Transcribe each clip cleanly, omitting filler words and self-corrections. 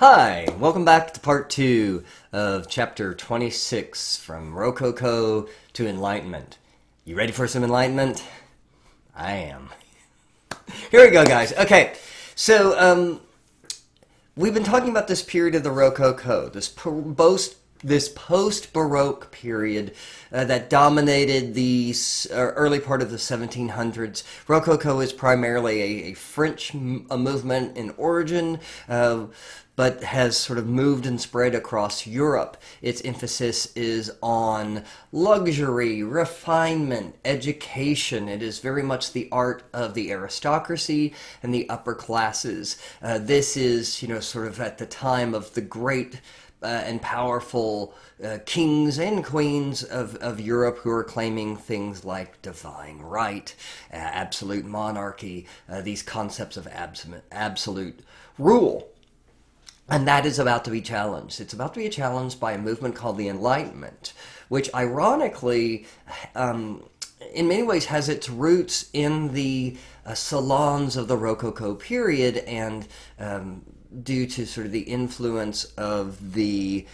Hi, welcome back to part 2 of chapter 26, From Rococo to Enlightenment. You ready for some enlightenment? I am. Here we go, guys. Okay, so we've been talking about this period of the Rococo, this post-Baroque period that dominated the early part of the 1700s. Rococo is primarily a French movement in origin, but has sort of moved and spread across Europe. Its emphasis is on luxury, refinement, education. It is very much the art of the aristocracy and the upper classes. This is, sort of at the time of the great and powerful kings and queens of Europe who are claiming things like divine right, absolute monarchy, these concepts of absolute rule. And that is about to be challenged. It's about to be challenged by a movement called the Enlightenment, which ironically, in many ways, has its roots in the salons of the Rococo period and due to sort of the influence of the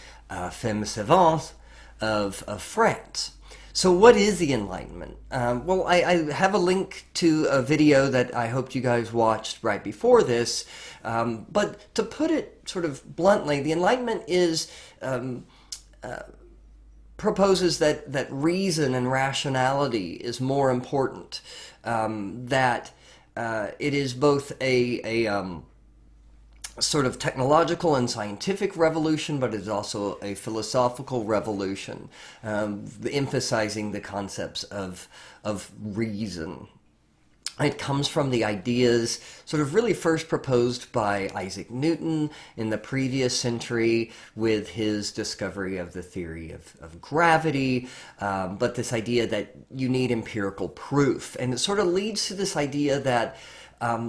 femmes savantes of France. So what is the Enlightenment? Well, I have a link to a video that I hoped you guys watched right before this, but to put it sort of bluntly, the Enlightenment is proposes that reason and rationality is more important, that it is both a sort of technological and scientific revolution, but it's also a philosophical revolution, emphasizing the concepts of reason. It comes from the ideas sort of really first proposed by Isaac Newton in the previous century with his discovery of the theory of gravity, but this idea that you need empirical proof. And it sort of leads to this idea that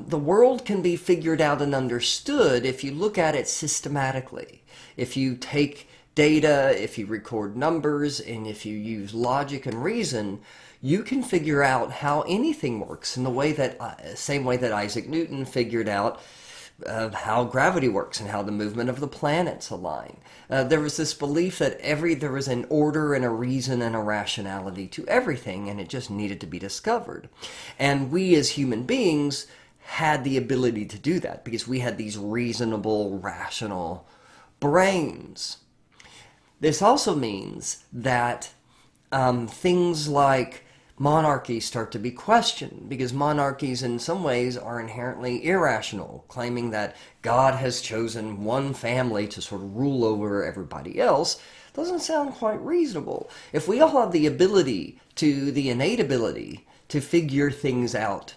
the world can be figured out and understood if you look at it systematically. If you take data, if you record numbers, and if you use logic and reason, you can figure out how anything works in the way that, same way that Isaac Newton figured out how gravity works and how the movement of the planets align. There was this belief that there was an order and a reason and a rationality to everything, and it just needed to be discovered. And we as human beings had the ability to do that because we had these reasonable, rational brains. This also means that things like monarchies start to be questioned because monarchies in some ways are inherently irrational, claiming that God has chosen one family to sort of rule over everybody else doesn't sound quite reasonable. If we all have the innate ability to figure things out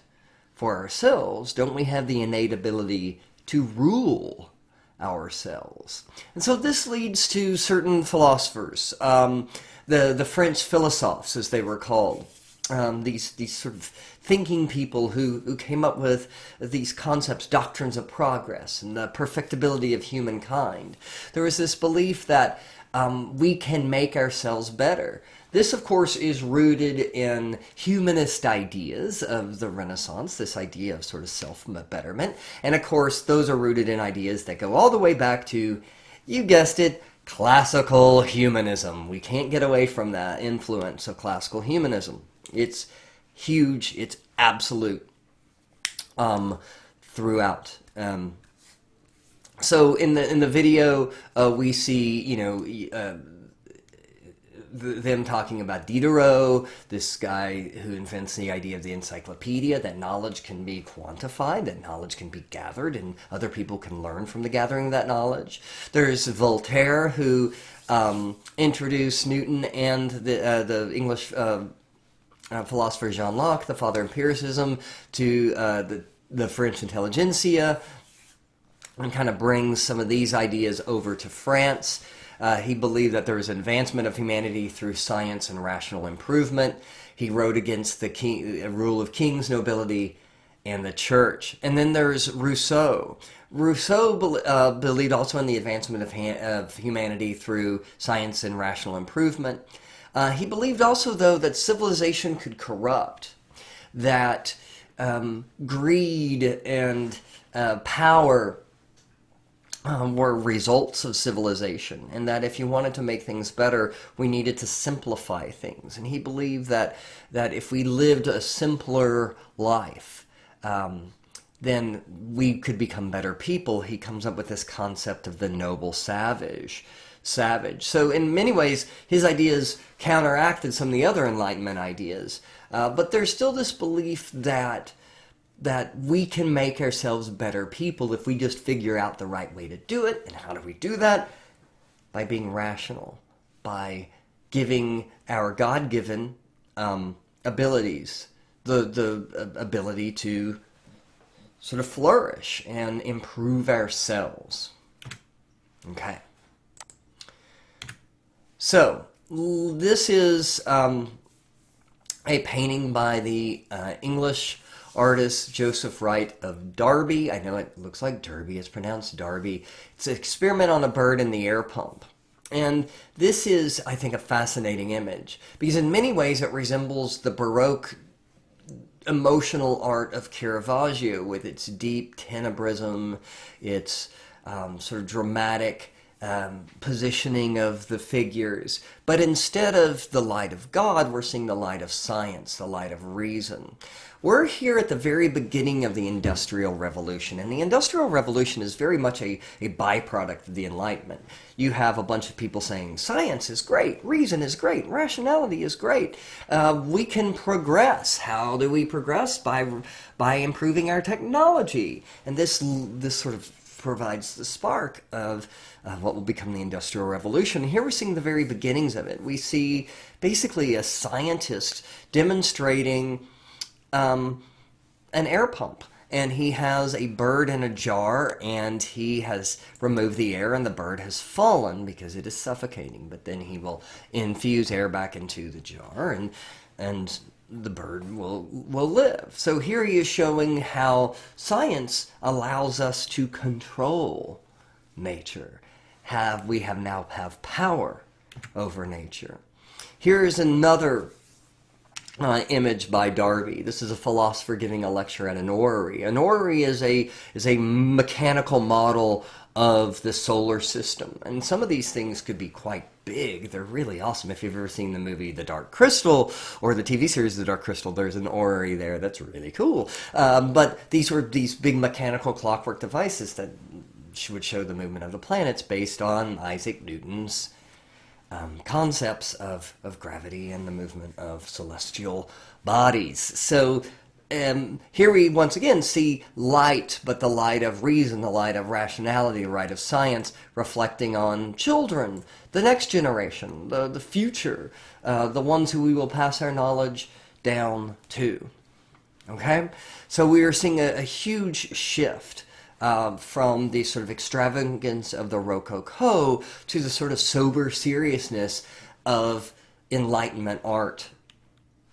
for ourselves, don't we have the innate ability to rule ourselves? And so this leads to certain philosophers, the French philosophes, as they were called, these sort of thinking people who came up with these concepts, doctrines of progress, and the perfectibility of humankind. There was this belief that we can make ourselves better. This, of course, is rooted in humanist ideas of the Renaissance, this idea of sort of self-betterment. And, of course, those are rooted in ideas that go all the way back to, you guessed it, classical humanism. We can't get away from that influence of classical humanism. It's huge. It's absolute throughout. So in the video, we see, them talking about Diderot, this guy who invents the idea of the encyclopedia, that knowledge can be quantified, that knowledge can be gathered, and other people can learn from the gathering of that knowledge. There's Voltaire, who introduced Newton and the English philosopher John Locke, the father of empiricism, to the French intelligentsia, and kind of brings some of these ideas over to France. He believed that there was an advancement of humanity through science and rational improvement. He wrote against the rule of kings, nobility, and the church. And then there's Rousseau. Rousseau believed also in the advancement of humanity through science and rational improvement. He believed also, though, that civilization could corrupt, that greed and power were results of civilization, and that if you wanted to make things better, we needed to simplify things. And he believed that if we lived a simpler life, then we could become better people. He comes up with this concept of the noble savage. So in many ways, his ideas counteracted some of the other Enlightenment ideas. But there's still this belief that we can make ourselves better people if we just figure out the right way to do it. And how do we do that? By being rational, by giving our God-given abilities the ability to sort of flourish and improve ourselves. Okay. So, this is a painting by the English artist Joseph Wright of Derby. I know it looks like Derby, it's pronounced Derby. It's an experiment on a bird in the air pump. And this is, I think, a fascinating image, because in many ways it resembles the Baroque emotional art of Caravaggio, with its deep tenebrism, its sort of dramatic positioning of the figures. But instead of the light of God, we're seeing the light of science, the light of reason. We're here at the very beginning of the Industrial Revolution, and the Industrial Revolution is very much a byproduct of the Enlightenment. You have a bunch of people saying, science is great, reason is great, rationality is great, we can progress. How do we progress? By improving our technology. And this sort of provides the spark of what will become the Industrial Revolution. Here we're seeing the very beginnings of it. We see basically a scientist demonstrating an air pump, and he has a bird in a jar, and he has removed the air, and the bird has fallen because it is suffocating. But then he will infuse air back into the jar, and the bird will live. So here he is showing how science allows us to control nature. We now have power over nature. Here is another image by Derby. This is a philosopher giving a lecture at an orrery. An orrery is a mechanical model of the solar system, and some of these things could be quite big. They're really awesome. If you've ever seen the movie The Dark Crystal or the TV series The Dark Crystal, there's an orrery there that's really cool. But these were these big mechanical clockwork devices that would show the movement of the planets based on Isaac Newton's concepts of gravity and the movement of celestial bodies. So here we once again see light, but the light of reason, the light of rationality, the light of science, reflecting on children, the next generation, the future, the ones who we will pass our knowledge down to. Okay? So we are seeing a huge shift from the sort of extravagance of the Rococo to the sort of sober seriousness of Enlightenment art.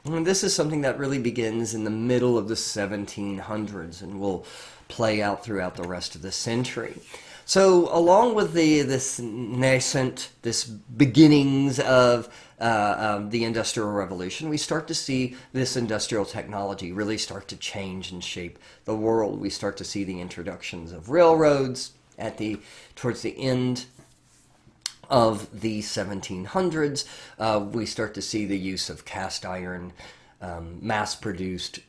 And this is something that really begins in the middle of the 1700s and will play out throughout the rest of the century. So along with this beginnings of the Industrial Revolution, we start to see this industrial technology really start to change and shape the world. We start to see the introductions of railroads towards the end of the 1700s. We start to see the use of cast iron, mass-produced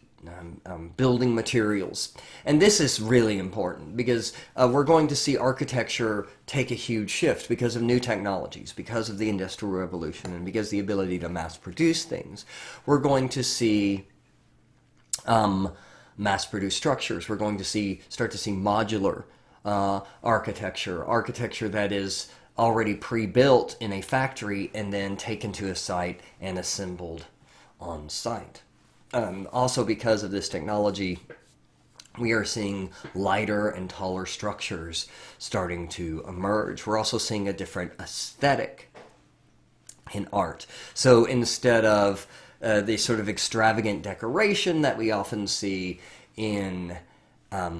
building materials. And this is really important because we're going to see architecture take a huge shift because of new technologies, because of the Industrial Revolution, and because of the ability to mass produce things. We're going to see mass-produced structures. We're going to start to see modular architecture that is already pre-built in a factory and then taken to a site and assembled on site. Also, because of this technology, we are seeing lighter and taller structures starting to emerge. We're also seeing a different aesthetic in art. So instead of the sort of extravagant decoration that we often see in a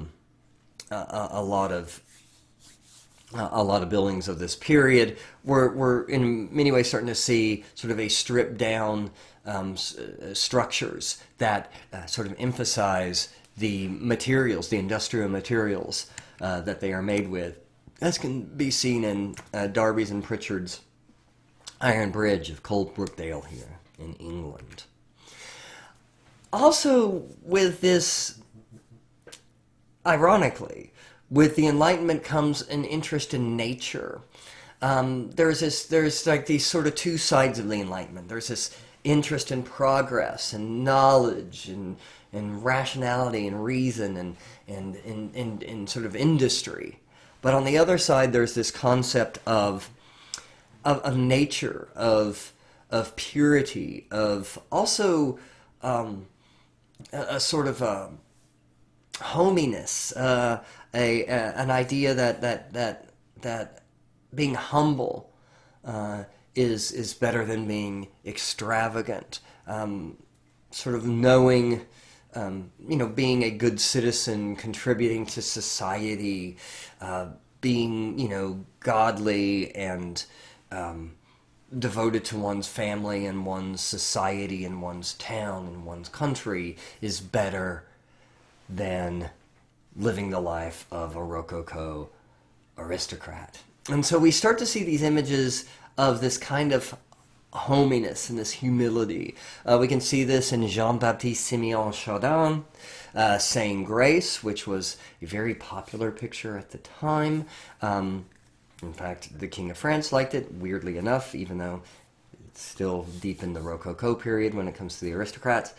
lot of buildings of this period, we're in many ways starting to see sort of a stripped down structures that sort of emphasize the materials, the industrial materials that they are made with, as can be seen in Darby's and Pritchard's Iron Bridge of Coldbrookdale here in England. Also, with this, ironically, with the Enlightenment comes an interest in nature. There's like these sort of two sides of the Enlightenment. There's this interest in progress and knowledge and rationality and reason and sort of industry. But on the other side, there's this concept of nature, of purity, of also a sort of hominess, an idea that being humble is better than being extravagant. Sort of knowing, being a good citizen, contributing to society, being, godly and devoted to one's family and one's society and one's town and one's country is better than living the life of a Rococo aristocrat. And so we start to see these images of this kind of hominess and this humility. We can see this in Jean-Baptiste Simeon Chardin, saying grace, which was a very popular picture at the time. In fact, the King of France liked it, weirdly enough, even though it's still deep in the Rococo period when it comes to the aristocrats.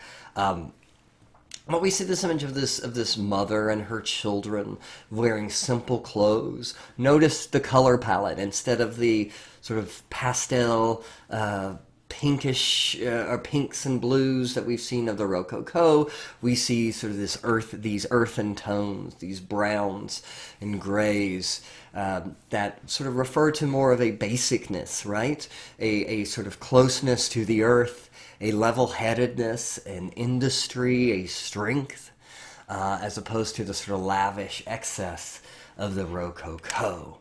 But we see this image of this mother and her children wearing simple clothes. Notice the color palette. Instead of the sort of pastel, pinkish, or pinks and blues that we've seen of the Rococo, we see sort of these earthen tones, these browns and grays that sort of refer to more of a basicness, right? A sort of closeness to the earth, a level-headedness, an industry, a strength, as opposed to the sort of lavish excess of the Rococo.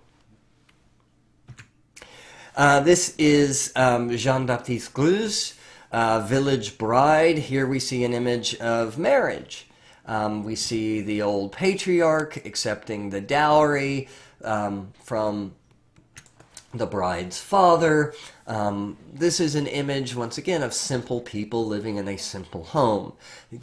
This is Jean-Baptiste Greuze, Village Bride. Here we see an image of marriage. We see the old patriarch accepting the dowry from the bride's father. This is an image, once again, of simple people living in a simple home.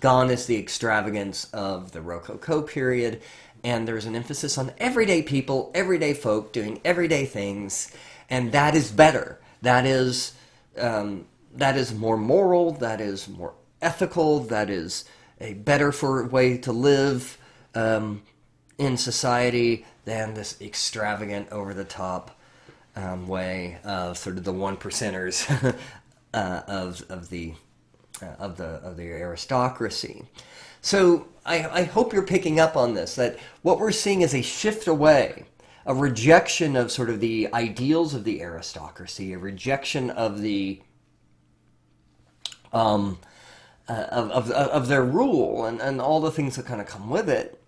Gone is the extravagance of the Rococo period, and there's an emphasis on everyday people, everyday folk doing everyday things, and that is better. That is more moral, that is more ethical, that is a better way to live in society than this extravagant, over-the-top way of sort of the one percenters of the aristocracy. So I hope you're picking up on this, that what we're seeing is a shift away, a rejection of sort of the ideals of the aristocracy, a rejection of the of their rule and all the things that kind of come with it,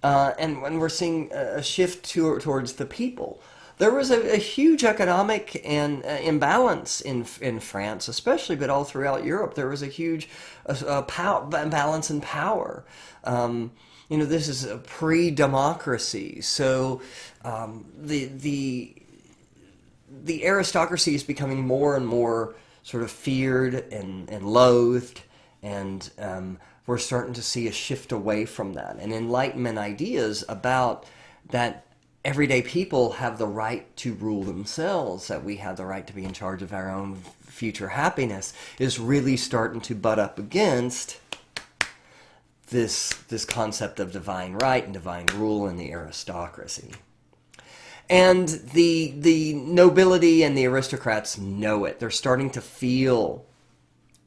and when we're seeing a shift towards the people. There was a huge economic and imbalance in France, especially, but all throughout Europe. There was a huge imbalance in power. This is a pre-democracy, so the aristocracy is becoming more and more sort of feared and loathed, and we're starting to see a shift away from that. And Enlightenment ideas about that everyday people have the right to rule themselves, that we have the right to be in charge of our own future happiness, is really starting to butt up against this concept of divine right and divine rule in the aristocracy. And the nobility and the aristocrats know it. They're starting to feel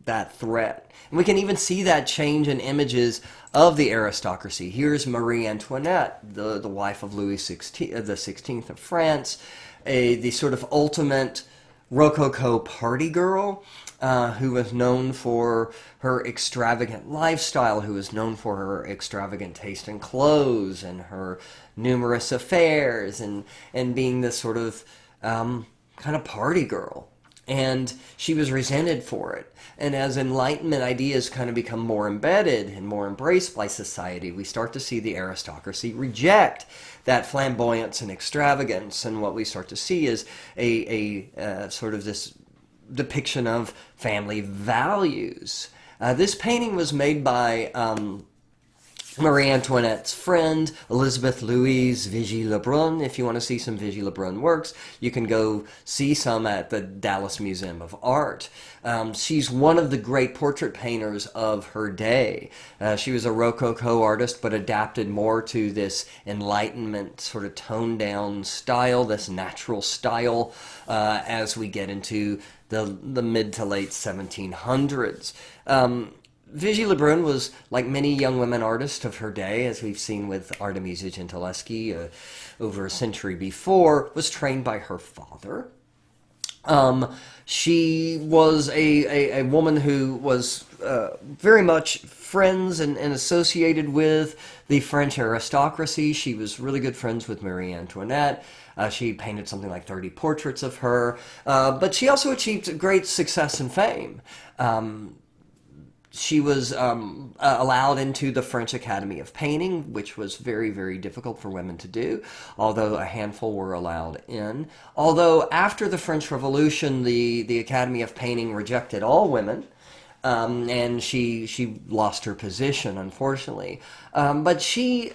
that threat. And we can even see that change in images of the aristocracy. Here's Marie Antoinette, the wife of Louis XVI of France, the sort of ultimate Rococo party girl, who was known for her extravagant lifestyle, who was known for her extravagant taste in clothes and her numerous affairs and being this sort of kind of party girl. And she was resented for it. And as Enlightenment ideas kind of become more embedded and more embraced by society, we start to see the aristocracy reject that flamboyance and extravagance. And what we start to see is a sort of this depiction of family values. This painting was made by Marie Antoinette's friend, Elizabeth Louise Vigée-Lebrun. If you want to see some Vigée-Lebrun works, you can go see some at the Dallas Museum of Art. She's one of the great portrait painters of her day. She was a Rococo artist, but adapted more to this Enlightenment sort of toned-down style, this natural style, as we get into the mid to late 1700s. Vigée-Lebrun was, like many young women artists of her day, as we've seen with Artemisia Gentileschi over a century before, was trained by her father. She was a woman who was very much friends and associated with the French aristocracy. She was really good friends with Marie Antoinette. She painted something like 30 portraits of her, but she also achieved great success and fame. She was allowed into the French Academy of Painting, which was very, very difficult for women to do, although a handful were allowed in. Although after the French Revolution, the Academy of Painting rejected all women, and she lost her position, unfortunately. But she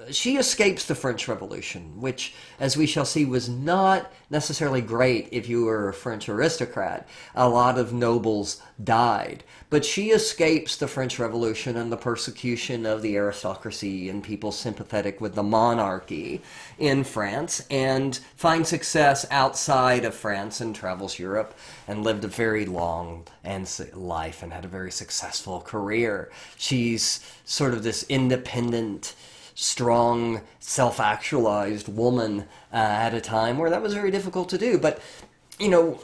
escapes the French Revolution, which, as we shall see, was not necessarily great if you were a French aristocrat. A lot of nobles died. But she escapes the French Revolution and the persecution of the aristocracy and people sympathetic with the monarchy in France, and finds success outside of France and travels Europe and lived a very long life and had a very successful career. She's sort of this independent, strong, self-actualized woman at a time where that was very difficult to do. But, you know,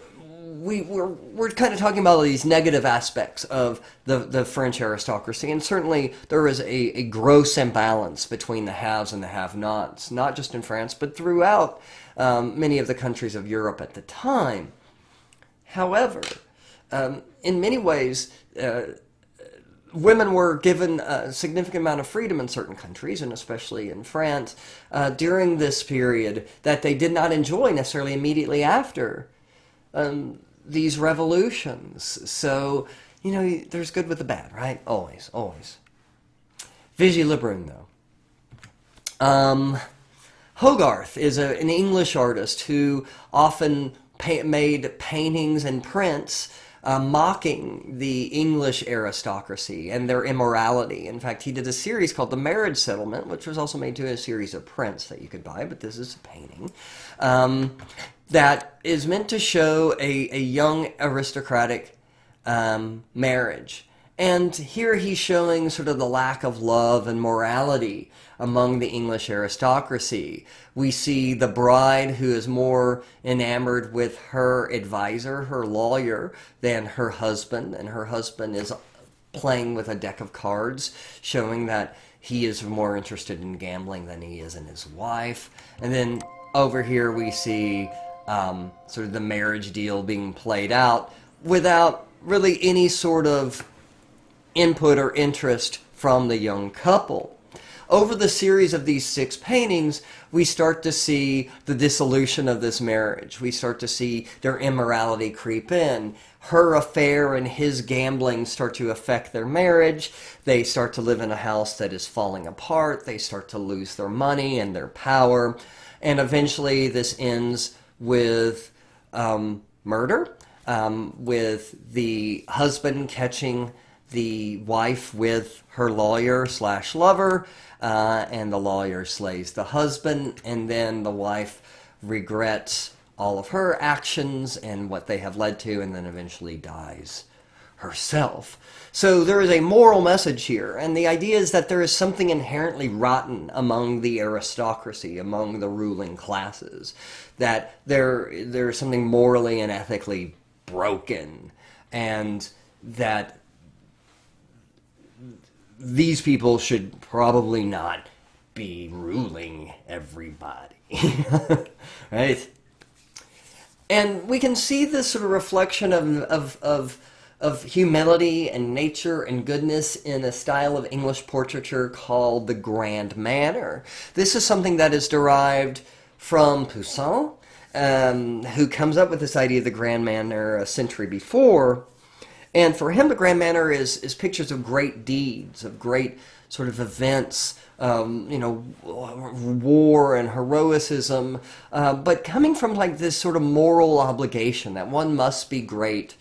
we're kind of talking about these negative aspects of the French aristocracy, and certainly there is a gross imbalance between the haves and the have-nots, not just in France, but throughout many of the countries of Europe at the time. However, in many ways, women were given a significant amount of freedom in certain countries, and especially in France, during this period that they did not enjoy necessarily immediately after these revolutions. So, you know, there's good with the bad, right? Always, always. Vigée-Lebrun, though. Hogarth is an English artist who often made paintings and prints mocking the English aristocracy and their immorality. In fact, he did a series called The Marriage Settlement, which was also made to a series of prints that you could buy, but this is a painting, that is meant to show a young aristocratic marriage. And here he's showing sort of the lack of love and morality among the English aristocracy. We see the bride who is more enamored with her advisor, her lawyer, than her husband, and her husband is playing with a deck of cards, showing that he is more interested in gambling than he is in his wife. And then over here we see sort of the marriage deal being played out without really any sort of input or interest from the young couple. Over the series of these 6 paintings, we start to see the dissolution of this marriage. We start to see their immorality creep in. Her affair and his gambling start to affect their marriage. They start to live in a house that is falling apart. They start to lose their money and their power. And eventually this ends with murder, with the husband catching the wife with her lawyer/lover, and the lawyer slays the husband, and then the wife regrets all of her actions and what they have led to, and then eventually dies herself. So there is a moral message here, and the idea is that there is something inherently rotten among the aristocracy, among the ruling classes, that there is something morally and ethically broken, and that these people should probably not be ruling everybody. Right? And we can see this sort of reflection of humility and nature and goodness in a style of English portraiture called the grand manner. This is something that is derived from Poussin, who comes up with this idea of the grand manner a century before. And for him, the grand manner is pictures of great deeds, of great sort of events, war and heroicism, but coming from like this sort of moral obligation that one must be great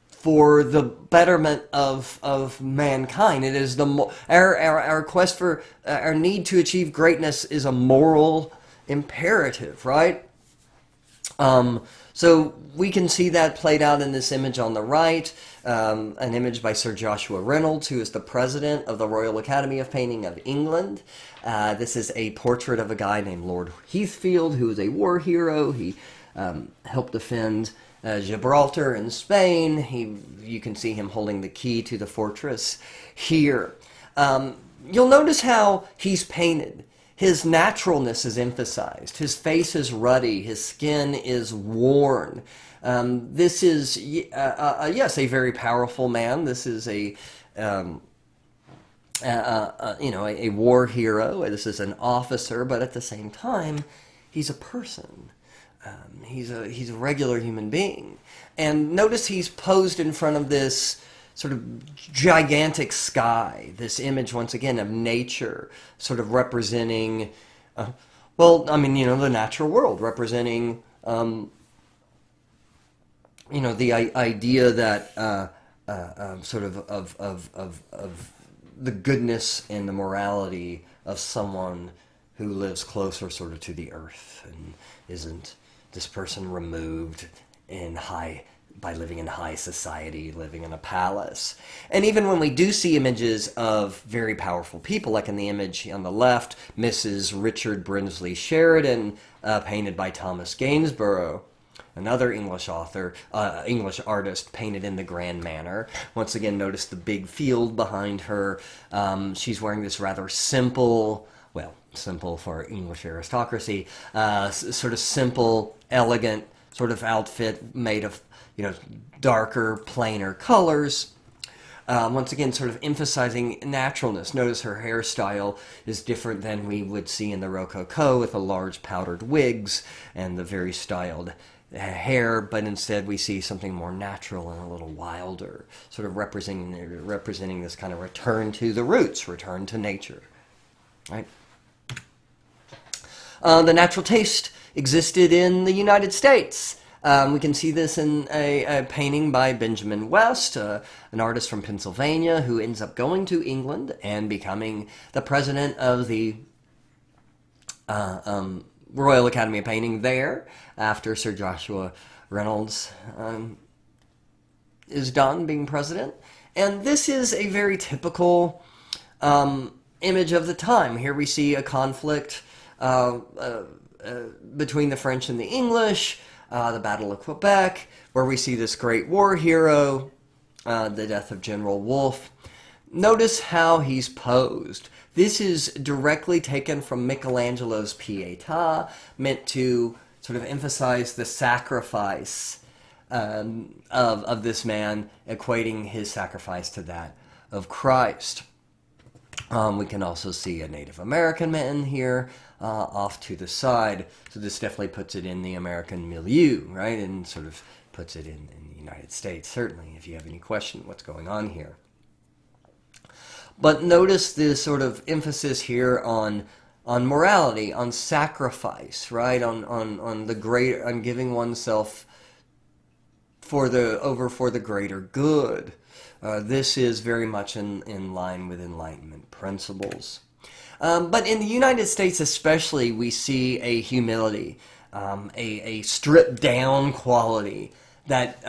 for the betterment of mankind. It is our quest for our need to achieve greatness is a moral imperative, right? So we can see that played out in this image on the right, an image by Sir Joshua Reynolds, who is the president of the Royal Academy of Painting of England. This is a portrait of a guy named Lord Heathfield, who is a war hero. He helped defend Gibraltar in Spain. You can see him holding the key to the fortress here. You'll notice how he's painted. His naturalness is emphasized. His face is ruddy. His skin is worn. This is, yes, a very powerful man. This is a war hero. This is an officer, but at the same time, he's a person. He's a regular human being. And notice he's posed in front of this sort of gigantic sky, this image, once again, of nature, sort of representing, the natural world, representing, the idea that of the goodness and the morality of someone who lives closer sort of to the earth and isn't this person removed by living in high society, living in a palace. And even when we do see images of very powerful people, like in the image on the left, Mrs. Richard Brinsley Sheridan, painted by Thomas Gainsborough, another English artist, painted in the grand manner. Once again, notice the big field behind her. She's wearing this rather simple for English aristocracy, sort of simple, elegant sort of outfit made of darker, plainer colors. Once again, sort of emphasizing naturalness. Notice her hairstyle is different than we would see in the Rococo with the large powdered wigs and the very styled hair, but instead we see something more natural and a little wilder, sort of representing this kind of return to the roots, return to nature. Right? The natural taste existed in the United States. We can see this in a painting by Benjamin West, an artist from Pennsylvania who ends up going to England and becoming the president of the Royal Academy of Painting there after Sir Joshua Reynolds is done being president. And this is a very typical image of the time. Here we see a conflict between the French and the English, the Battle of Quebec, where we see this great war hero, the death of General Wolfe. Notice how he's posed. This is directly taken from Michelangelo's Pietà, meant to sort of emphasize the sacrifice of this man, equating his sacrifice to that of Christ. We can also see a Native American man here off to the side. So this definitely puts it in the American milieu, right? And sort of puts it in the United States, certainly, if you have any question what's going on here. But notice this sort of emphasis here on morality, on sacrifice, right? On giving oneself for the greater good. This is very much in line with Enlightenment principles. But in the United States especially, we see a humility, a stripped-down quality that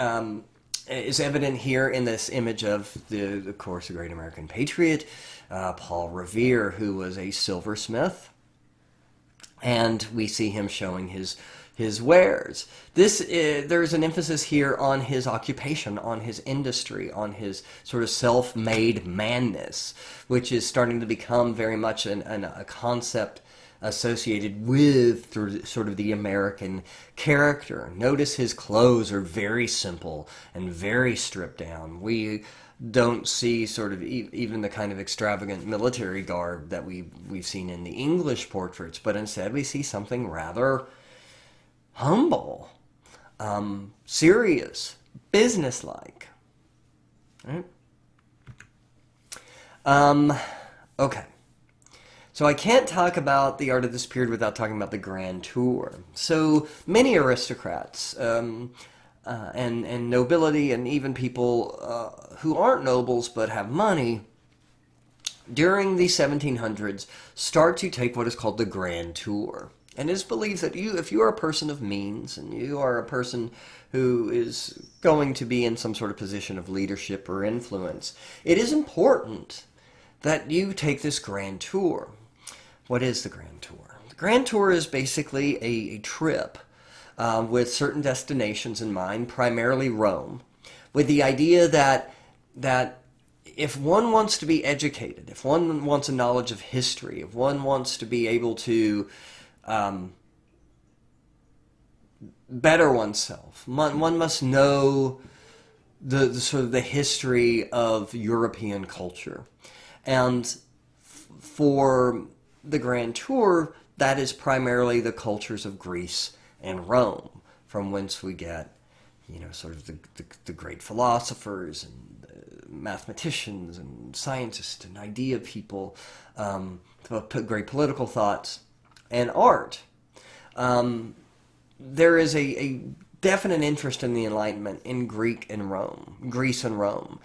is evident here in this image of, of course, the great American patriot, Paul Revere, who was a silversmith. And we see him showing his wares. There's an emphasis here on his occupation, on his industry, on his sort of self-made manness, which is starting to become very much a concept associated with sort of the American character. Notice his clothes are very simple and very stripped down. We don't see sort of even the kind of extravagant military garb that we've seen in the English portraits, but instead we see something rather humble, serious, businesslike. Right? Okay. So I can't talk about the art of this period without talking about the Grand Tour. So many aristocrats and nobility, and even people who aren't nobles but have money, during the 1700s start to take what is called the Grand Tour. And it is believed that if you are a person of means, and you are a person who is going to be in some sort of position of leadership or influence, it is important that you take this Grand Tour. What is the Grand Tour? The Grand Tour is basically a trip with certain destinations in mind, primarily Rome, with the idea that if one wants to be educated, if one wants a knowledge of history, if one wants to be able to better oneself, one must know the sort of the history of European culture. And for the Grand Tour, that is primarily the cultures of Greece and Rome, from whence we get, sort of the great philosophers and mathematicians and scientists and idea people, great political thoughts, and art. There is a definite interest in the Enlightenment in Greece and Rome,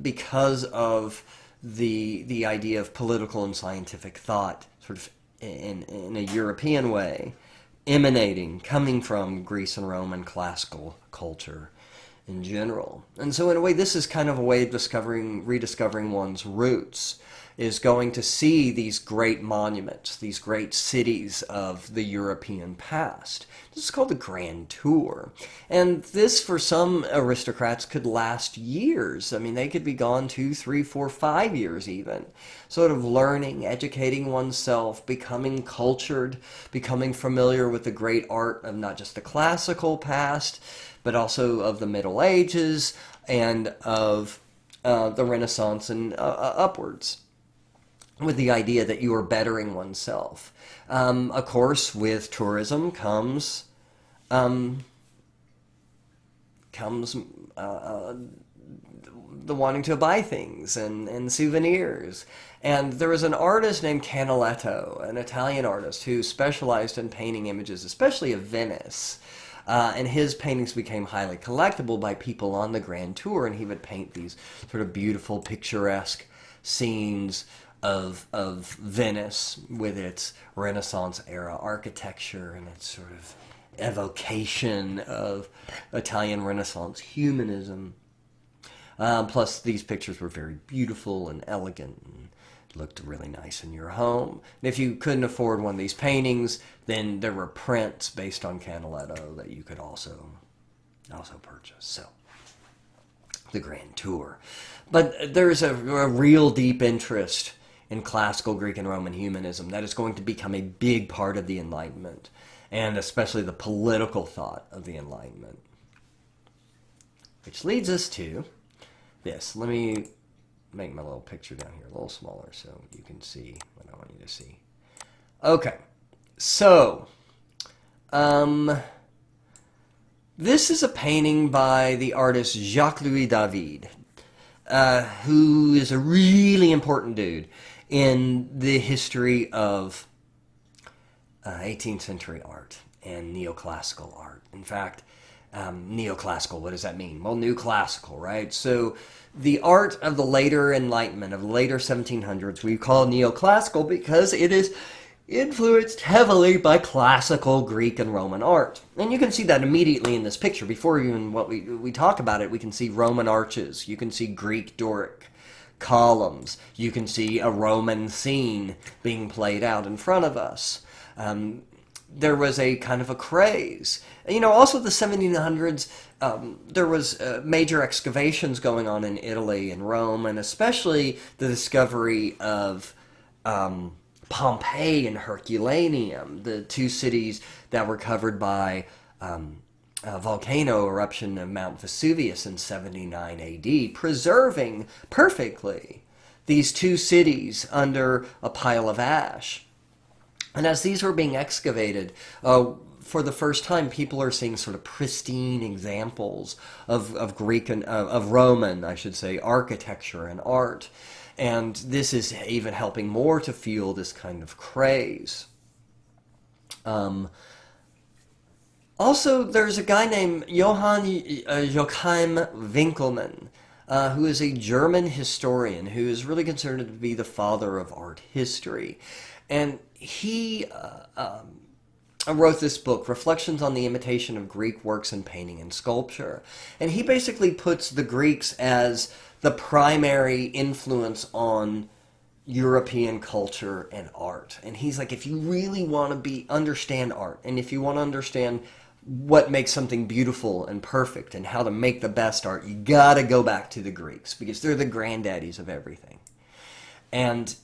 because of the idea of political and scientific thought, sort of in a European way, coming from Greece and Rome and classical culture in general. And so in a way, this is kind of a way of rediscovering one's roots, is going to see these great monuments, these great cities of the European past. This is called the Grand Tour. And this, for some aristocrats, could last years. I mean, they could be gone 2, 3, 4, 5 years even. Sort of learning, educating oneself, becoming cultured, becoming familiar with the great art of not just the classical past, but also of the Middle Ages and of the Renaissance and upwards, with the idea that you are bettering oneself. Of course, with tourism comes the wanting to buy things and souvenirs. And there was an artist named Canaletto, an Italian artist who specialized in painting images, especially of Venice. And his paintings became highly collectible by people on the Grand Tour, and he would paint these sort of beautiful, picturesque scenes of Venice with its Renaissance era architecture and its sort of evocation of Italian Renaissance humanism. Plus, these pictures were very beautiful and elegant and looked really nice in your home. And if you couldn't afford one of these paintings, then there were prints based on Canaletto that you could also purchase. So, the Grand Tour. But there's a real deep interest in classical Greek and Roman humanism that is going to become a big part of the Enlightenment, and especially the political thought of the Enlightenment. Which leads us to this. Let me make my little picture down here a little smaller so you can see what I want you to see. Okay, so this is a painting by the artist Jacques-Louis David, who is a really important dude in the history of 18th century art and neoclassical art. In fact, neoclassical, what does that mean? Well, new classical, right? So the art of the later Enlightenment, of the later 1700s, we call neoclassical because it is influenced heavily by classical Greek and Roman art. And you can see that immediately in this picture. Before even what we talk about it, we can see Roman arches. You can see Greek Doric columns. You can see a Roman scene being played out in front of us. There was a kind of a craze. Also the 1700s, there was major excavations going on in Italy and Rome, and especially the discovery of Pompeii and Herculaneum, the two cities that were covered by a volcano eruption of Mount Vesuvius in 79 AD, preserving perfectly these two cities under a pile of ash. And as these were being excavated, for the first time, people are seeing sort of pristine examples of Greek and of Roman, I should say, architecture and art. And this is even helping more to fuel this kind of craze. Also, there's a guy named Johann Joachim Winkelmann, who is a German historian who is really considered to be the father of art history. And he wrote this book, Reflections on the Imitation of Greek Works in Painting and Sculpture. And he basically puts the Greeks as the primary influence on European culture and art. And he's like, if you really want to understand art, and if you want to understand what makes something beautiful and perfect and how to make the best art, you gotta go back to the Greeks because they're the granddaddies of everything. And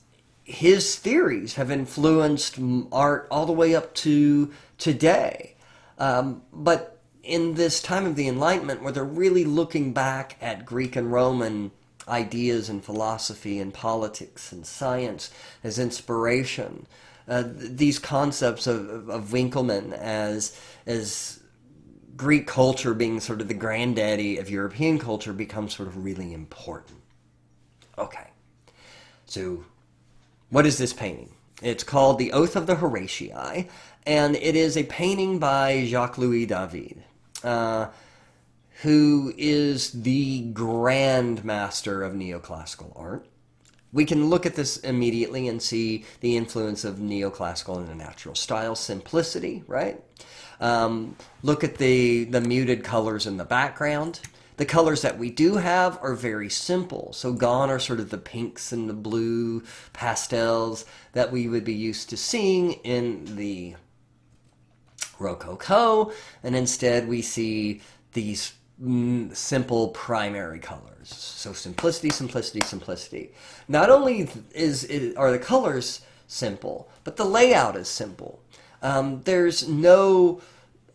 his theories have influenced art all the way up to today. But in this time of the Enlightenment, where they're really looking back at Greek and Roman ideas and philosophy and politics and science as inspiration, these concepts of Winkelmann as Greek culture being sort of the granddaddy of European culture becomes sort of really important. Okay, so what is this painting? It's called The Oath of the Horatii, and it is a painting by Jacques-Louis David, who is the grand master of neoclassical art. We can look at this immediately and see the influence of neoclassical in the natural style, simplicity, right? Look at the muted colors in the background. The colors that we do have are very simple. So gone are sort of the pinks and the blue pastels that we would be used to seeing in the Rococo, and instead we see these simple primary colors. So simplicity, simplicity, simplicity. Not only are the colors simple, but the layout is simple. There's no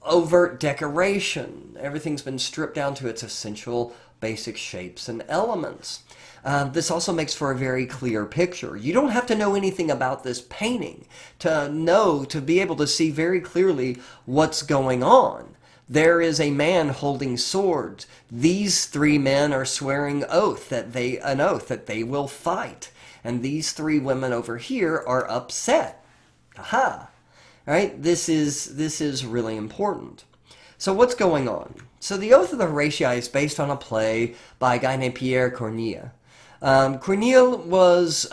overt decoration. Everything's been stripped down to its essential basic shapes and elements. This also makes for a very clear picture. You don't have to know anything about this painting to be able to see very clearly what's going on. There is a man holding swords. These three men are swearing an oath that they will fight. And these three women over here are upset. Aha! Right? This is really important. So what's going on? So the Oath of the Horatii is based on a play by a guy named Pierre Corneille. Corneille was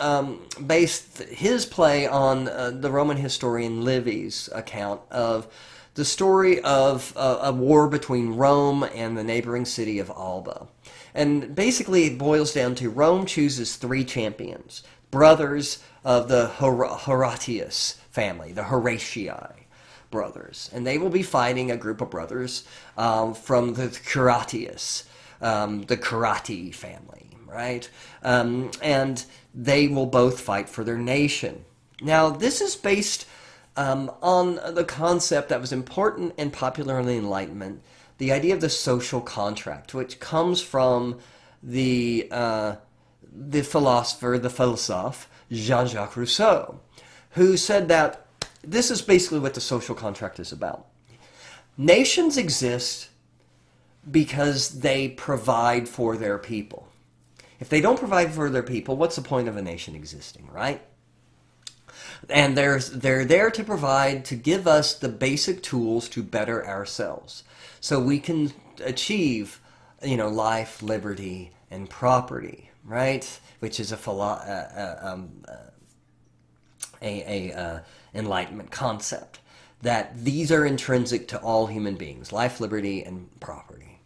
based his play on the Roman historian Livy's account of the story of a war between Rome and the neighboring city of Alba. And basically it boils down to Rome chooses three champions, brothers of the Horatius family, the Horatii brothers. And they will be fighting a group of brothers from the Curatius, the Curati family, right? And they will both fight for their nation. Now, this is based on the concept that was important and popular in the Enlightenment, the idea of the social contract, which comes from the philosophe, Jean-Jacques Rousseau, who said that this is basically what the social contract is about. Nations exist because they provide for their people. If they don't provide for their people, what's the point of a nation existing, right? And they're there to provide, to give us the basic tools to better ourselves, so we can achieve, life, liberty, and property, right? Which is a Enlightenment concept, that these are intrinsic to all human beings, life, liberty, and property,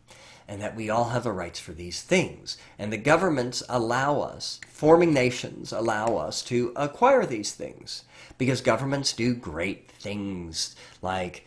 and that we all have the rights for these things. And the governments allow us, forming nations allow us to acquire these things, because governments do great things, like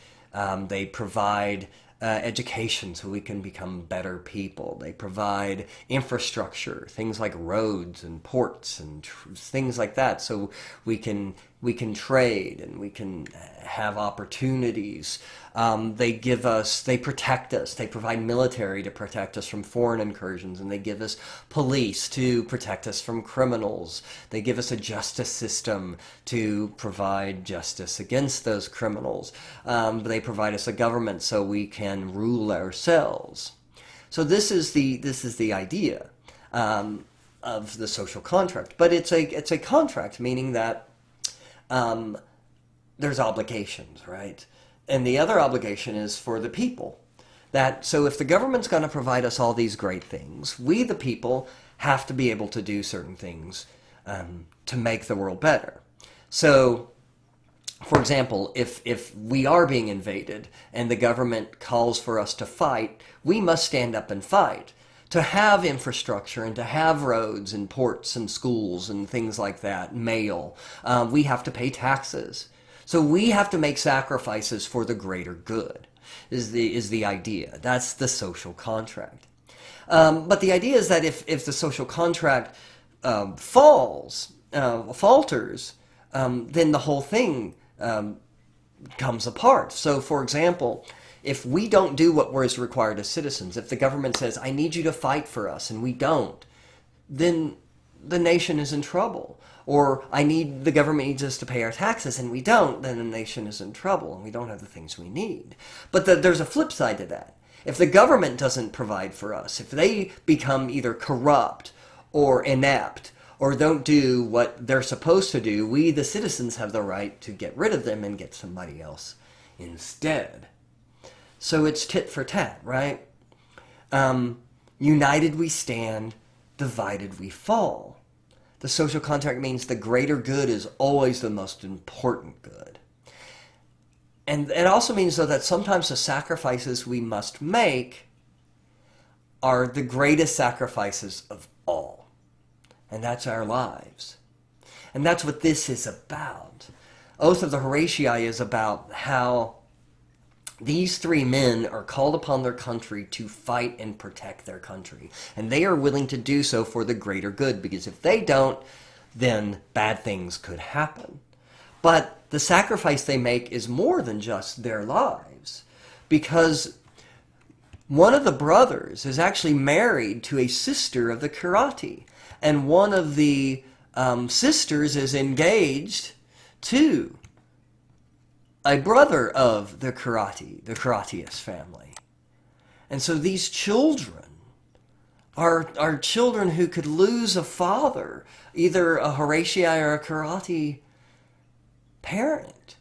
they provide education so we can become better people. They provide infrastructure, things like roads and ports and things like that, so we can we can trade and we can have opportunities. They protect us. They provide military to protect us from foreign incursions, and they give us police to protect us from criminals. They give us a justice system to provide justice against those criminals. They provide us a government so we can rule ourselves. So this is the idea of the social contract. But it's a contract, meaning that there's obligations, right? And the other obligation is for the people. So if the government's going to provide us all these great things, we the people have to be able to do certain things to make the world better. So, for example, if we are being invaded and the government calls for us to fight, we must stand up and fight. To have infrastructure and to have roads and ports and schools and things like that, mail, we have to pay taxes. So we have to make sacrifices for the greater good, is the idea. That's the social contract. But the idea is that if the social contract falters, then the whole thing comes apart. So, for example, if we don't do what is required as citizens, if the government says, I need you to fight for us, and we don't, then the nation is in trouble. Or the government needs us to pay our taxes, and we don't, then the nation is in trouble, and we don't have the things we need. But there's a flip side to that. If the government doesn't provide for us, if they become either corrupt or inept, or don't do what they're supposed to do, we, the citizens, have the right to get rid of them and get somebody else instead. So it's tit for tat, right? United we stand, divided we fall. The social contract means the greater good is always the most important good. And it also means, though, that sometimes the sacrifices we must make are the greatest sacrifices of all. And that's our lives. And that's what this is about. Oath of the Horatii is about how these three men are called upon their country to fight and protect their country. And they are willing to do so for the greater good, because if they don't, then bad things could happen. But the sacrifice they make is more than just their lives, because one of the brothers is actually married to a sister of the Curati, and one of the sisters is engaged to a brother of the Curatius family. And so these children are children who could lose a father, either a Horatii or a Curati parent.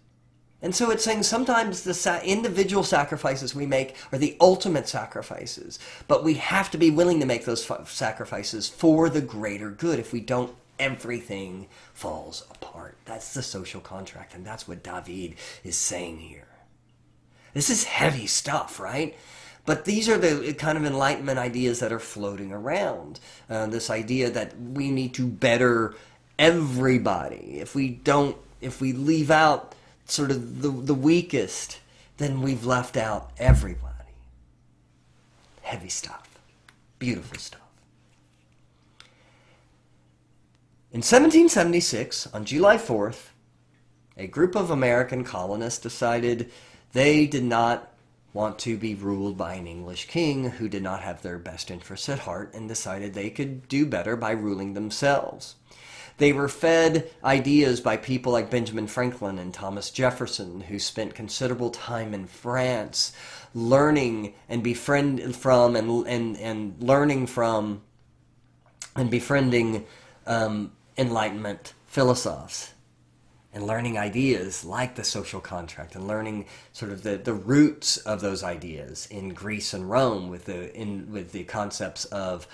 And so it's saying sometimes the individual sacrifices we make are the ultimate sacrifices, but we have to be willing to make those sacrifices for the greater good. If we don't, everything falls apart. That's the social contract, and that's what David is saying here. This is heavy stuff, right? But these are the kind of Enlightenment ideas that are floating around. This idea that we need to better everybody. If we leave out sort of the weakest, then we've left out everybody. Heavy stuff. Beautiful stuff. In 1776, on July 4th, a group of American colonists decided they did not want to be ruled by an English king who did not have their best interests at heart, and decided they could do better by ruling themselves. They were fed ideas by people like Benjamin Franklin and Thomas Jefferson, who spent considerable time in France learning and befriending and befriending Enlightenment philosophers, and learning ideas like the social contract, and learning sort of the roots of those ideas in Greece and Rome with the concepts of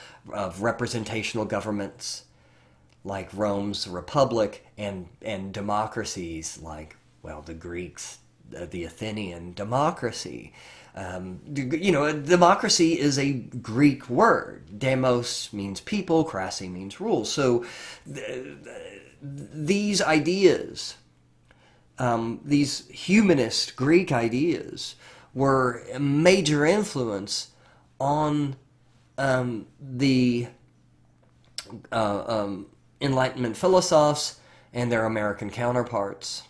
representational governments like Rome's Republic, and democracies like, well, the Greeks, the Athenian democracy. Democracy is a Greek word. Demos means people, crassy means rule. So these ideas, these humanist Greek ideas, were a major influence on the Enlightenment philosophers and their American counterparts.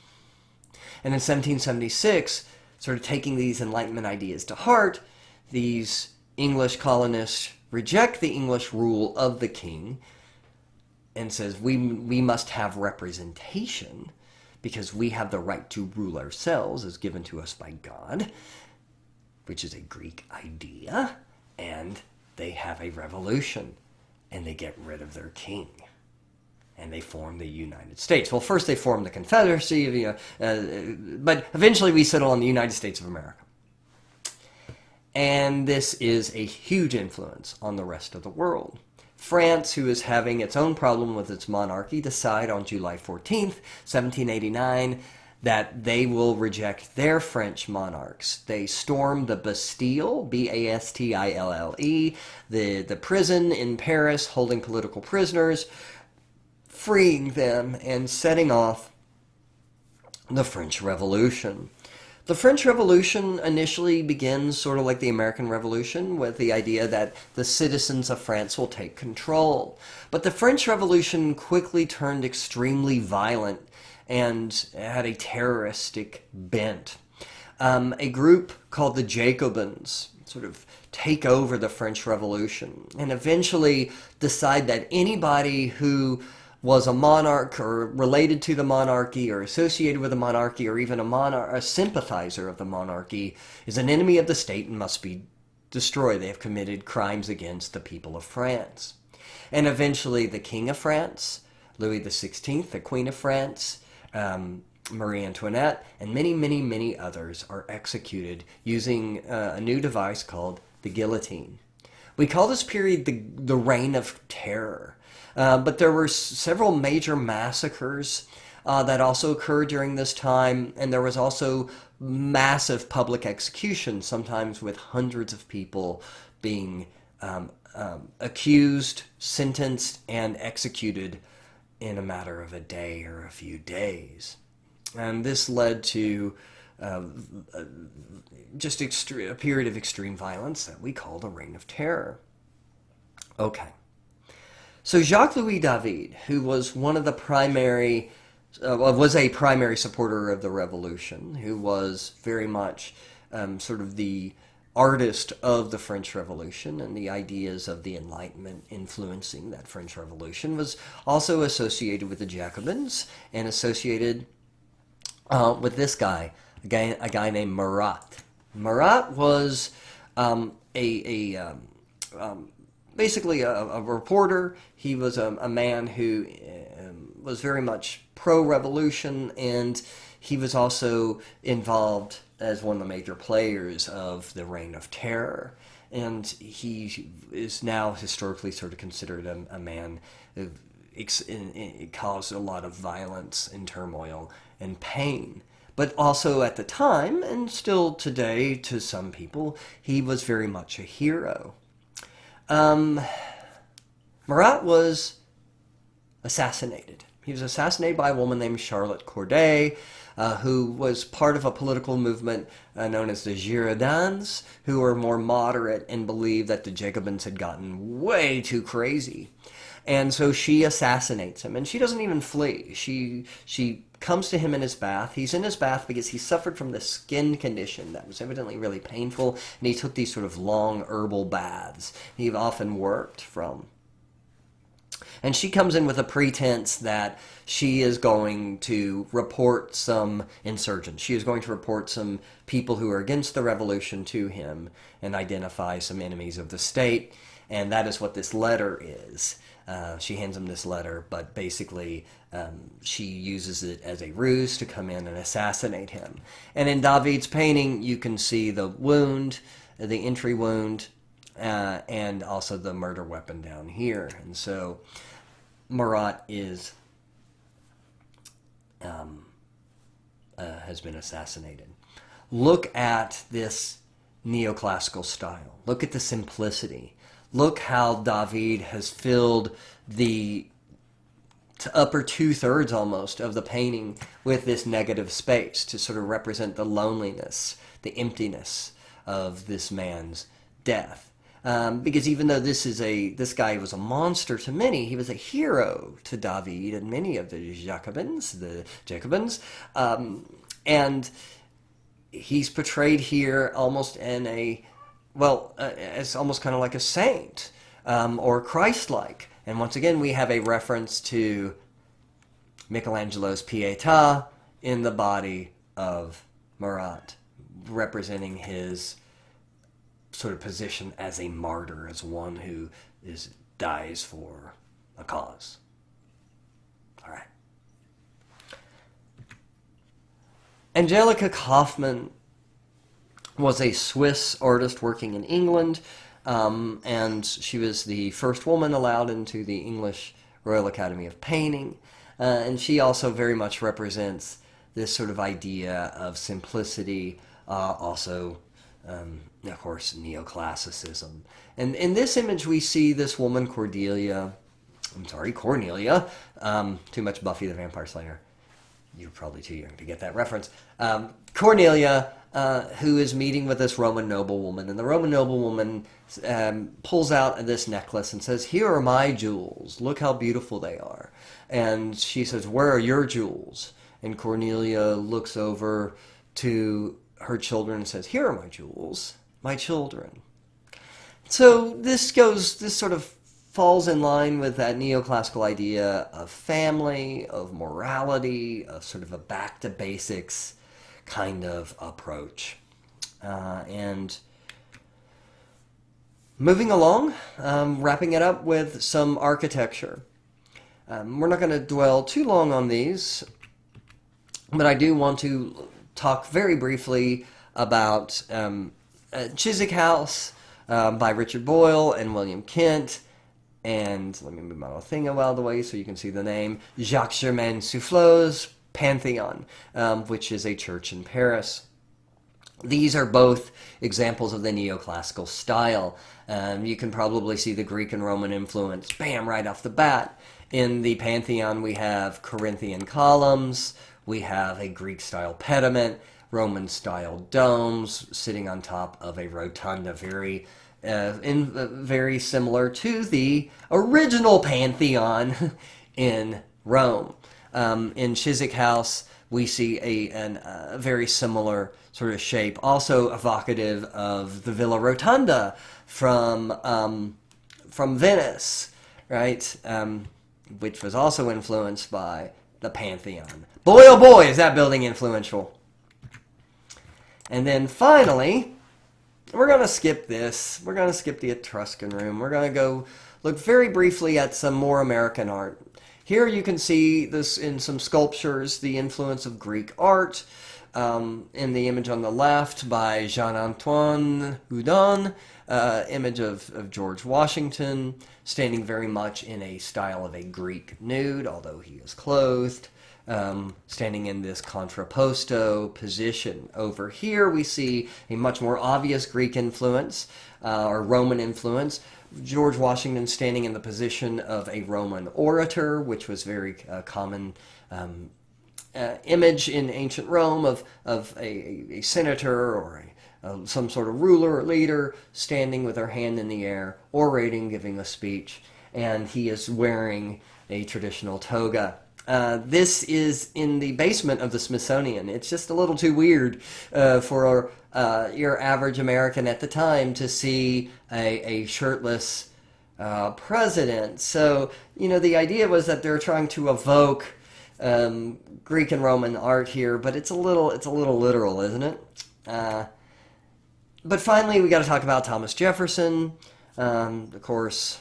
And in 1776, sort of taking these Enlightenment ideas to heart, these English colonists reject the English rule of the king and says, we must have representation because we have the right to rule ourselves as given to us by God, which is a Greek idea, and they have a revolution, and they get rid of their king, and they form the United States. Well, first they form the Confederacy, but eventually we settle on the United States of America. And this is a huge influence on the rest of the world. France, who is having its own problem with its monarchy, decide on July 14th, 1789, that they will reject their French monarchs. They storm the Bastille, Bastille, the prison in Paris, holding political prisoners, freeing them, and setting off the French Revolution. The French Revolution initially begins sort of like the American Revolution, with the idea that the citizens of France will take control. But the French Revolution quickly turned extremely violent and had a terroristic bent. A group called the Jacobins sort of take over the French Revolution and eventually decide that anybody who was a monarch or related to the monarchy or associated with the monarchy or even a sympathizer of the monarchy is an enemy of the state and must be destroyed. They have committed crimes against the people of France. And eventually the King of France, Louis XVI, the Queen of France, Marie Antoinette, and many, many, many others are executed using a new device called the guillotine. We call this period the Reign of Terror. But there were several major massacres that also occurred during this time, and there was also massive public execution, sometimes with hundreds of people being accused, sentenced, and executed in a matter of a day or a few days. And this led to just a period of extreme violence that we call the Reign of Terror. Okay. So Jacques-Louis David, who was one of the was a primary supporter of the revolution, who was very much sort of the artist of the French Revolution and the ideas of the Enlightenment influencing that French Revolution, was also associated with the Jacobins and associated with this guy, a guy named Marat. Marat was basically a reporter. He was a man who was very much pro-revolution, and he was also involved as one of the major players of the Reign of Terror. And he is now historically sort of considered a man who caused a lot of violence and turmoil and pain. But also at the time, and still today to some people, he was very much a hero. Marat was assassinated. He was assassinated by a woman named Charlotte Corday, who was part of a political movement known as the Girondins, who were more moderate and believed that the Jacobins had gotten way too crazy. And so she assassinates him, and she doesn't even flee. She comes to him in his bath. He's in his bath because he suffered from this skin condition that was evidently really painful, and he took these sort of long herbal baths he often worked from. And she comes in with a pretense that she is going to report some insurgents. She is going to report some people who are against the revolution to him and identify some enemies of the state. And that is what this letter is. She hands him this letter, but basically she uses it as a ruse to come in and assassinate him. And in David's painting, you can see the wound, the entry wound, and also the murder weapon down here. And so Marat has been assassinated. Look at this neoclassical style. Look at the simplicity. Look how David has filled the upper two-thirds almost of the painting with this negative space to sort of represent the loneliness, the emptiness of this man's death. Because even though this guy was a monster to many, he was a hero to David and many of the Jacobins, and he's portrayed here almost as almost kind of like a saint, or Christ-like. And once again, we have a reference to Michelangelo's Pietà in the body of Marat, representing his sort of position as a martyr, as one who dies for a cause. All right. Angelica Kauffman was a Swiss artist working in England, and she was the first woman allowed into the English Royal Academy of Painting, and she also very much represents this sort of idea of simplicity, also, of course, Neoclassicism. And in this image, we see this woman, Cornelia. Too much Buffy the Vampire Slayer. You're probably too young to get that reference. Cornelia, who is meeting with this Roman noblewoman. And the Roman noblewoman pulls out this necklace and says, "Here are my jewels. Look how beautiful they are." And she says, "Where are your jewels?" And Cornelia looks over to her children and says, "Here are my jewels, my children." So this sort of falls in line with that neoclassical idea of family, of morality, of sort of a back to basics kind of approach. And moving along, wrapping it up with some architecture. We're not going to dwell too long on these, but I do want to talk very briefly about Chiswick House by Richard Boyle and William Kent. And let me move my little thing out of the way so you can see the name. Jacques-Germain Soufflot's Pantheon, which is a church in Paris. These are both examples of the neoclassical style. You can probably see the Greek and Roman influence, bam, right off the bat. In the Pantheon, we have Corinthian columns, we have a Greek-style pediment, Roman-style domes sitting on top of a rotunda, very similar to the original Pantheon in Rome. In Chiswick House, we see a very similar sort of shape, also evocative of the Villa Rotunda from Venice, right? Which was also influenced by the Pantheon. Boy, oh boy, is that building influential. And then finally, we're going to skip this. We're going to skip the Etruscan room. We're going to go look very briefly at some more American art. Here you can see this in some sculptures, the influence of Greek art. In the image on the left by Jean-Antoine Houdon, image of George Washington, standing very much in a style of a Greek nude, although he is clothed, standing in this contrapposto position. Over here we see a much more obvious Greek influence, or Roman influence. George Washington standing in the position of a Roman orator, which was very common image in ancient Rome of a senator or some sort of ruler or leader standing with their hand in the air, orating, giving a speech, and he is wearing a traditional toga. This is in the basement of the Smithsonian. It's just a little too weird for your average American at the time to see a shirtless president. So, the idea was that they're trying to evoke Greek and Roman art here, but it's a little literal, isn't it? But finally, we got to talk about Thomas Jefferson. Of course,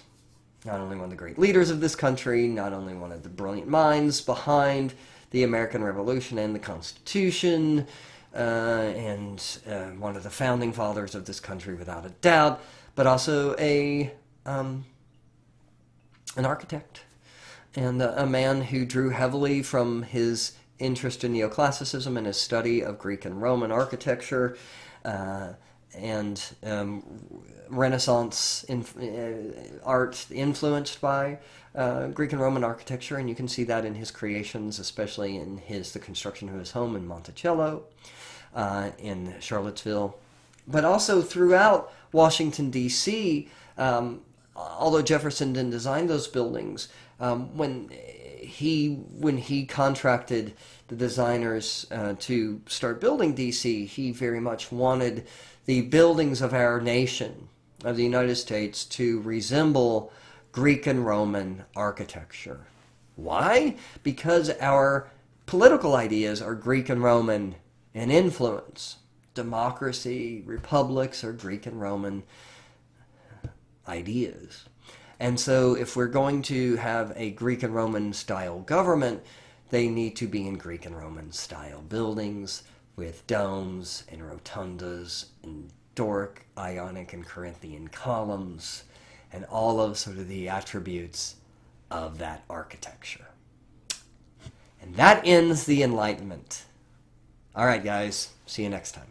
not only one of the great leaders of this country, not only one of the brilliant minds behind the American Revolution and the Constitution, and one of the founding fathers of this country without a doubt, but also an architect. And a man who drew heavily from his interest in Neoclassicism and his study of Greek and Roman architecture, and Renaissance art influenced by Greek and Roman architecture, and you can see that in his creations, especially in the construction of his home in Monticello, in Charlottesville, But also throughout Washington, D.C., although Jefferson didn't design those buildings, when he contracted the designers to start building D.C., he very much wanted the buildings of our nation, of the United States, to resemble Greek and Roman architecture. Why? Because our political ideas are Greek and Roman in influence. Democracy, republics are Greek and Roman ideas. And so if we're going to have a Greek and Roman style government, they need to be in Greek and Roman style buildings with domes and rotundas and Doric, Ionic, and Corinthian columns and all of sort of the attributes of that architecture. And that ends the Enlightenment. All right, guys. See you next time.